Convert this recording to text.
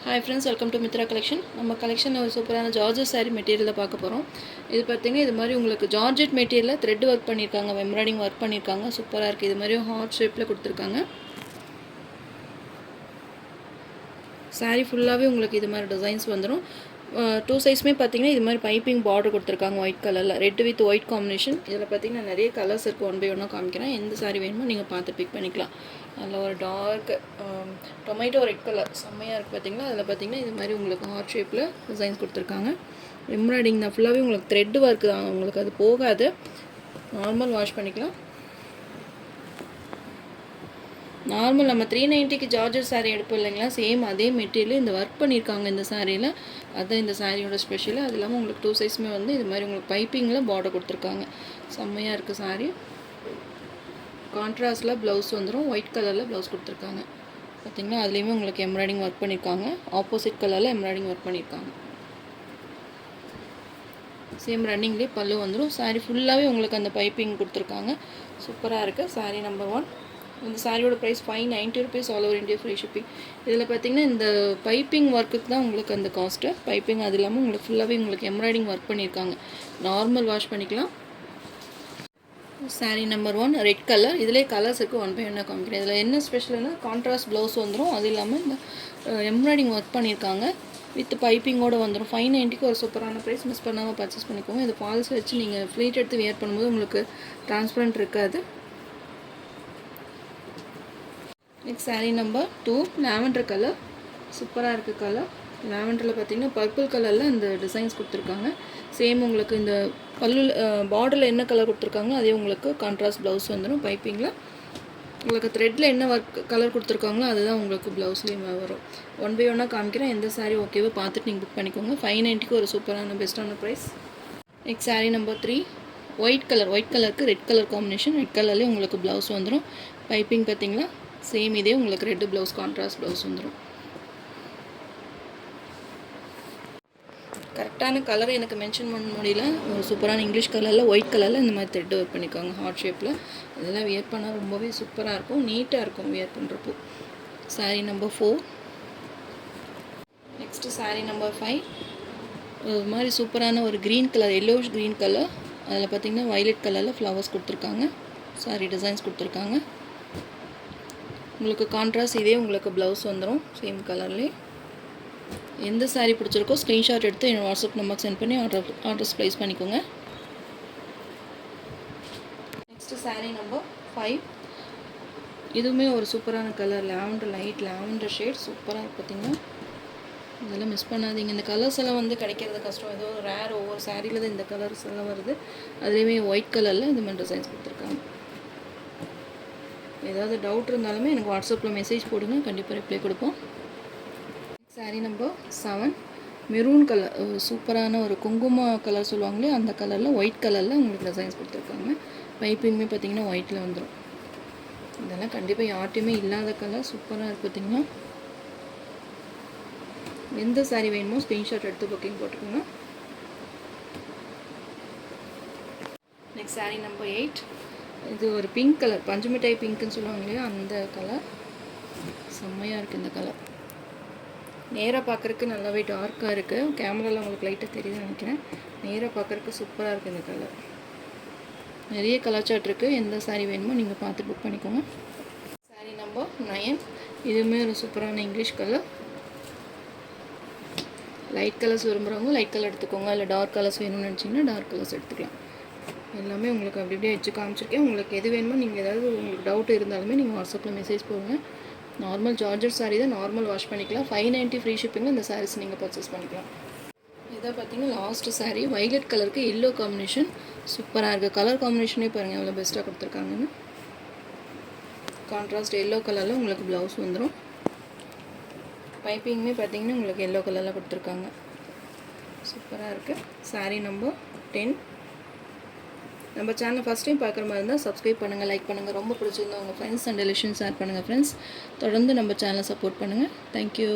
Hi friends, welcome to Mitra collection. நம்ம collection ஒரு சூப்பரான ஜார்ஜெட் saree மெட்டீரியல்ல பார்க்க போறோம். இது பார்த்தீங்கன்னா இது மாதிரி உங்களுக்கு ஜார்ஜெட் மெட்டீரியல்ல த்ரெட் வர்க் பண்ணிருக்காங்க, எம்ப்ராய்டிங் வர்க் பண்ணிருக்காங்க. சூப்பரா இருக்கு. இது மாதிரி ஹார்ட் ஷேப்ல கொடுத்திருக்காங்க. saree ஃபுல்லாவே உங்களுக்கு இது மாதிரி டிசைன்ஸ் வந்துரும். டூ சைஸ்மே பார்த்தீங்கன்னா இது மாதிரி பைப்பிங் பார்டர் கொடுத்திருக்காங்க ஒயிட் கலர்ல. Red with white combination. இதில் பார்த்தீங்கன்னா நிறைய கலர்ஸ் இருக்கு. ஒன் பை ஒன்னா காமிக்கிறேன். எந்த saree வேணுமோ நீங்கள் பார்த்து பிக் பண்ணிக்கலாம். அதில் ஒரு டார்க் டொமேட்டோ ரெட் கலர் செம்மையாக இருக்குது பார்த்தீங்களா. அதில் பார்த்தீங்கன்னா இது மாதிரி உங்களுக்கு ஹார்ட் ஷேப்பில் டிசைன்ஸ் கொடுத்துருக்காங்க. எம்ப்ராய்டிங் தான் ஃபுல்லாகவே உங்களுக்கு த்ரெட் ஒர்க் தான். உங்களுக்கு அது போகாது. நார்மல் வாஷ் பண்ணிக்கலாம். நார்மல் நம்ம 390க்கு ஜார்ஜெட் saree எடுப்போம் இல்லைங்களா, சேம் அதே மெட்டீரியல் இந்த ஒர்க் பண்ணியிருக்காங்க இந்த சாரியில். அதுதான் இந்த சாரியோட ஸ்பெஷல். அது இல்லாமல் உங்களுக்கு டூ சைஸுமே வந்து இது மாதிரி உங்களுக்கு பைப்பிங்கில் பார்டர் கொடுத்துருக்காங்க. செம்மையாக இருக்குது சாரீ. கான்ட்ராஸ்டில் ப்ளவுஸ் வந்துடும். ஒயிட் கலரில் ப்ளவுஸ் கொடுத்துருக்காங்க பார்த்தீங்கன்னா. அதுலேயுமே உங்களுக்கு எம்ப்ராய்டிங் ஒர்க் பண்ணியிருக்காங்க. ஆப்போசிட் கலரில் எம்ப்ராய்டிங் ஒர்க் பண்ணியிருக்காங்க. சேம் ரன்னிங்லேயே பல்லு வந்துடும். சாரீ ஃபுல்லாகவே உங்களுக்கு அந்த பைப்பிங் கொடுத்துருக்காங்க. சூப்பராக இருக்குது. சாரீ நம்பர் 1. இந்த சாரியோட price 590 rupees all over India free shipping. இதில் பார்த்தீங்கன்னா இந்த பைப்பிங் ஒர்க்குக்கு தான் உங்களுக்கு அந்த காஸ்ட்டு. பைப்பிங் அது இல்லாமல் உங்களுக்கு ஃபுல்லாகவே உங்களுக்கு எம்ப்ராய்டிங் ஒர்க் பண்ணியிருக்காங்க. நார்மல் வாஷ் பண்ணிக்கலாம். Sari number 1 red colour. இதிலே கலர்ஸ் இருக்குது. ஒன் பை ஒன்னாக காமிக்கிறேன். இதில் என்ன ஸ்பெஷல்னா கான்ட்ராஸ்ட் ப்ளவுஸ் வந்துடும். அது இல்லாமல் இந்த எம்ப்ராய்டிங் ஒர்க் பண்ணியிருக்காங்க வித் பைப்பிங்கோடு வந்துடும். 590க்கு ஒரு சூப்பரான ப்ரைஸ். மிஸ் பண்ணாமல் பர்ச்சேஸ் பண்ணிக்கோங்க. இது ஃபால்ஸ் வச்சு நீங்கள் ஃப்ளீட் எடுத்து வியர் பண்ணும்போது உங்களுக்கு டிரான்ஸ்பரண்ட் இருக்காது. Next sari number 2 lavender colour. சூப்பராக இருக்குது கலர். லாவெண்டரில் பார்த்தீங்கன்னா பர்பிள் கலரில் இந்த டிசைன்ஸ் கொடுத்துருக்காங்க. சேம் உங்களுக்கு இந்த பல்லு பார்டரில் என்ன கலர் கொடுத்துருக்காங்களோ அதே உங்களுக்கு கான்ட்ராஸ்ட் ப்ளவுஸ் வந்துடும். பைப்பிங்கில் உங்களுக்கு த்ரெட்டில் என்ன ஒர்க் கலர் கொடுத்துருக்காங்களோ அதுதான் உங்களுக்கு ப்ளவுஸ்லேயும் வரும். ஒன் பை ஒன்னாக காமிக்கிறேன். எந்த சாரீ ஓகேவோ பார்த்துட்டு நீங்கள் புக் பண்ணிக்கோங்க. 590க்கு ஒரு சூப்பரான பெஸ்ட்டான price. Next sari number 3 white colour. White கலருக்கு ரெட் கலர் காம்பினேஷன். ரெட் கலர்லேயே உங்களுக்கு ப்ளவுஸ் வந்துடும். பைப்பிங் பார்த்தீங்களா சேம் இதே உங்களுக்கு ரெட் ப்ளவுஸ் கான்ட்ராஸ்ட் ப்ளவுஸ் வந்துடும். கரெக்டான கலரை எனக்கு மென்ஷன் பண்ண முடியல. ஒரு சூப்பரான இங்கிலீஷ் கலரில் ஒயிட் கலரில் இந்த மாதிரி த்ரெட் ஒர்க் பண்ணியிருக்காங்க ஹார்ட் ஷேப்பில். இதெல்லாம் வியர் பண்ணால் ரொம்பவே சூப்பராக இருக்கும். நீட்டாக இருக்கும் வியர் பண்ணுறப்போ. Sari number 4. Next sari number 5. ஒரு மாதிரி சூப்பரான ஒரு green colour, yellowish green colour. அதில் பார்த்திங்கன்னா வயலட் கலரில் ஃப்ளவர்ஸ் கொடுத்துருக்காங்க. சாரீ டிசைன்ஸ் கொடுத்துருக்காங்க. உங்களுக்கு கான்ட்ராஸ்ட் இதே உங்களுக்கு ப்ளவுஸ் வந்துடும் சேம் கலர்லேயே. எந்த சாரீ பிடிச்சிருக்கோ ஸ்க்ரீன்ஷாட் எடுத்து என்னோடய வாட்ஸ்அப் நம்பருக்கு சென்ட் பண்ணி ஆர்டர்ஸ் ப்ளேஸ் பண்ணிக்கோங்க. Next sari number 5. இதுவுமே ஒரு சூப்பரான colour. Lavender, light lavender shade. சூப்பராக இருக்குது பார்த்திங்கன்னா. இதெல்லாம் மிஸ் பண்ணாதீங்க. இந்த கலர்ஸ் எல்லாம் வந்து கிடைக்கிறது கஷ்டம். ஏதோ ரேர் ஒவ்வொரு சாரியில் தான் இந்த கலர்ஸ் எல்லாம் வருது. அதுலேயுமே ஒயிட் கலரில் இந்த மாதிரி டிசைன்ஸ் கொடுத்துருக்காங்க. ஏதாவது டவுட் இருந்தாலுமே எனக்கு வாட்ஸ்அப்பில் மெசேஜ் போடுங்க. கண்டிப்பாக ரிப்ளை கொடுப்போம். Sari number 7 maroon colour. சூப்பரான ஒரு குங்கும கலர் சொல்லுவாங்களே அந்த கலரில் ஒயிட் கலரில் உங்களுக்கு டிசைன்ஸ் கொடுத்துருக்காங்க. பைப்பிங்குமே பார்த்திங்கன்னா ஒயிட்டில் வந்துடும். இதெல்லாம் கண்டிப்பாக யார்ட்டையுமே இல்லாத கலர். சூப்பராக இருக்குது பார்த்திங்கன்னா. எந்த சாரீ வேணுமோ ஸ்க்ரீன்ஷாட் எடுத்து புக்கிங் போட்டுக்கோங்க. Next sari number 8. இது ஒரு பிங்க் கலர், பஞ்சு மிட்டாய் பிங்க்குன்னு சொல்லுவாங்க இல்லையா அந்த கலர். செம்மையாக இருக்குது இந்த கலர். நேராக பார்க்குறதுக்கு நல்லாவே டார்க்காக இருக்குது. கேமராவில் உங்களுக்கு லைட்டாக தெரியுதுன்னு நினைக்கிறேன். நேராக பார்க்குறதுக்கு சூப்பராக இருக்குது இந்த கலர். நிறைய கலர் சார்ட் இருக்குது. எந்த சாரீ வேணுமோ நீங்கள் பார்த்து புக் பண்ணிக்கோங்க. சாரீ நம்பர் 9. இதுவுமே ஒரு சூப்பரான இங்கிலீஷ் கலர். லைட் கலர்ஸ் விரும்புகிறவங்க லைட் கலர் எடுத்துக்கோங்க. இல்லை டார்க் கலர்ஸ் வேணும்னு நினச்சிங்கன்னா டார்க் கலர்ஸ் எடுத்துக்கலாம். எல்லாமே உங்களுக்கு அப்படி இப்படியே வச்சு காமிச்சிருக்கேன். உங்களுக்கு எது வேணுமோ நீங்கள் ஏதாவது உங்களுக்கு டவுட் இருந்தாலுமே நீங்கள் வாட்ஸ்அப்பில் மெசேஜ் போடுங்க. நார்மல் ஜார்ஜெட் சாரீ தான், நார்மல் வாஷ் பண்ணிக்கலாம். 590 ஃப்ரீ ஷிப்பிங்கில் இந்த சாரீஸ் நீங்கள் பர்ச்சேஸ் பண்ணிக்கலாம். இதை பார்த்தீங்கன்னா லாஸ்ட்டு சாரீ வைலட் கலருக்கு எல்லோ காம்பினேஷன். சூப்பராக இருக்குது. கலர் காம்பினேஷனே பாருங்கள் எவ்வளோ பெஸ்ட்டாக கொடுத்துருக்காங்கன்னு. கான்ட்ராஸ்ட் எல்லோ கலரில் உங்களுக்கு ப்ளவுஸ் வந்துடும். பைப்பிங்குமே பார்த்தீங்கன்னா உங்களுக்கு எல்லோ கலரில் கொடுத்துருக்காங்க. சூப்பராக இருக்குது. சாரீ நம்பர் 10. நம்ம சேனல் ஃபஸ்ட் டைம் பார்க்குற மாதிரி இருந்தால் சப்ஸ்கிரைப் பண்ணுங்கள், லைக் பண்ணுங்கள். ரொம்ப பிடிச்சிருந்தா உங்கள் ஃப்ரெண்ட்ஸ் அண்ட் ரிலேஷன்ஸ் ஷேர் பண்ணுங்கள் ஃப்ரெண்ட்ஸ். தொடர்ந்து நம்ம சேனலை சப்போர்ட் பண்ணுங்கள். தேங்க்யூ.